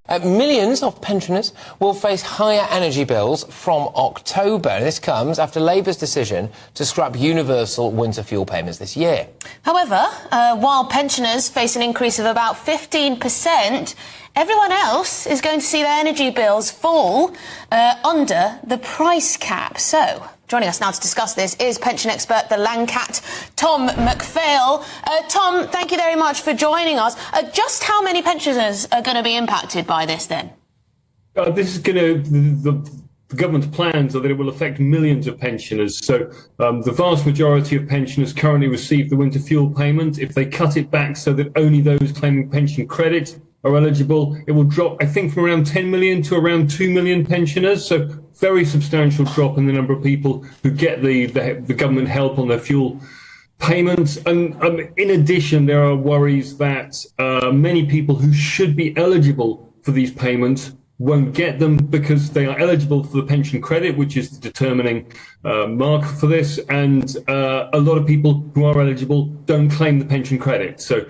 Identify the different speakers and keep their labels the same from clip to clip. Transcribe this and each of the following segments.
Speaker 1: Millions of pensioners will face higher energy bills from October. This comes after Labour's decision to scrap universal winter fuel payments this year.
Speaker 2: However, while pensioners face an increase of about 15%, everyone else is going to see their energy bills fall under the price cap. So, joining us now to discuss this is pension expert, the Langcat, Tom McPhail. Tom, thank you very much for joining us. Just how many pensioners are going to be impacted by this then?
Speaker 3: This is going to, the government's plans are that it will affect millions of pensioners. So the vast majority of pensioners currently receive the winter fuel payment. If they cut it back so that only those claiming pension credit are eligible, it will drop, I think, from around 10 million to around 2 million pensioners. So very substantial drop in the number of people who get the government help on their fuel payments. And in addition, there are worries that many people who should be eligible for these payments won't get them because they are eligible for the pension credit, which is the determining mark for this. And a lot of people who are eligible don't claim the pension credit. So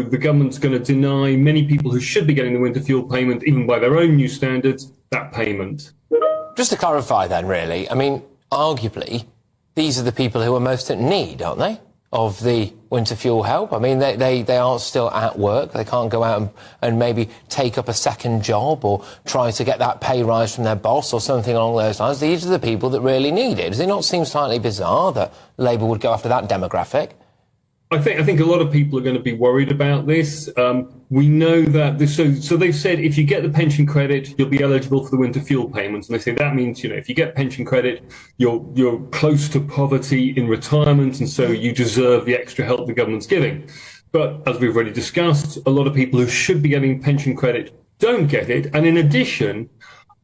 Speaker 3: the government's going to deny many people who should be getting the winter fuel payment, even by their own new standards, that payment.
Speaker 1: Just to clarify then, really, I mean, arguably, these are the people who are most in need, aren't they, of the winter fuel help? I mean, they are still at work. They can't go out and maybe take up a second job or try to get that pay rise from their boss or something along those lines. These are the people that really need it. Does it not seem slightly bizarre that Labour would go after that demographic?
Speaker 3: I think a lot of people are going to be worried about this. We know that so they've said if you get the pension credit, you'll be eligible for the winter fuel payments. And they say that means, if you get pension credit, you're close to poverty in retirement, and so you deserve the extra help the government's giving. But as we've already discussed, a lot of people who should be getting pension credit don't get it. And in addition,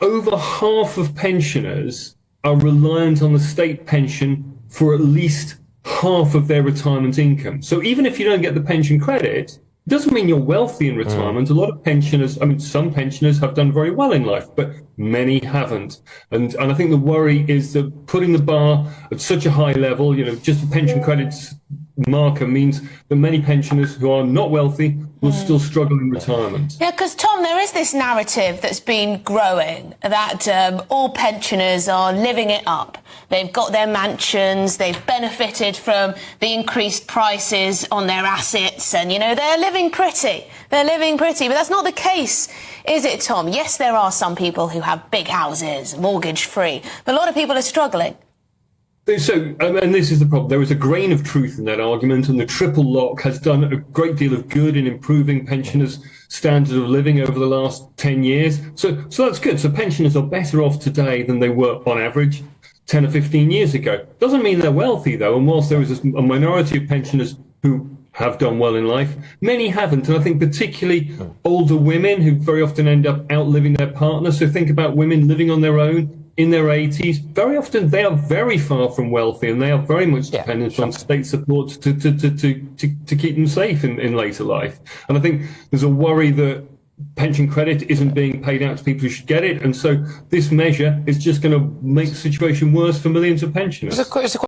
Speaker 3: over half of pensioners are reliant on the state pension for at least half of their retirement income. So even if you don't get the pension credit, it doesn't mean you're wealthy in retirement. A lot of pensioners, some pensioners have done very well in life, but many haven't. And I think the worry is that putting the bar at such a high level, just the pension credits marker means that many pensioners who are not wealthy will still struggle in retirement.
Speaker 2: Yeah, because, Tom, there is this narrative that's been growing that all pensioners are living it up. They've got their mansions, they've benefited from the increased prices on their assets, and, they're living pretty. They're living pretty, but that's not the case, is it, Tom? Yes, there are some people who have big houses, mortgage-free, but a lot of people are struggling.
Speaker 3: So, and this is the problem. There is a grain of truth in that argument, and the triple lock has done a great deal of good in improving pensioners' standard of living over the last 10 years. So that's good. So pensioners are better off today than they were on average 10 or 15 years ago. Doesn't mean they're wealthy, though. And whilst there is a minority of pensioners who have done well in life, many haven't. And I think particularly older women who very often end up outliving their partner. So think about women living on their own in their 80s. Very often they are very far from wealthy, and they are very much dependent on state support to keep them safe in later life. And I think there's a worry that pension credit isn't being paid out to people who should get it. And so this measure is just going to make the situation worse for millions of pensioners.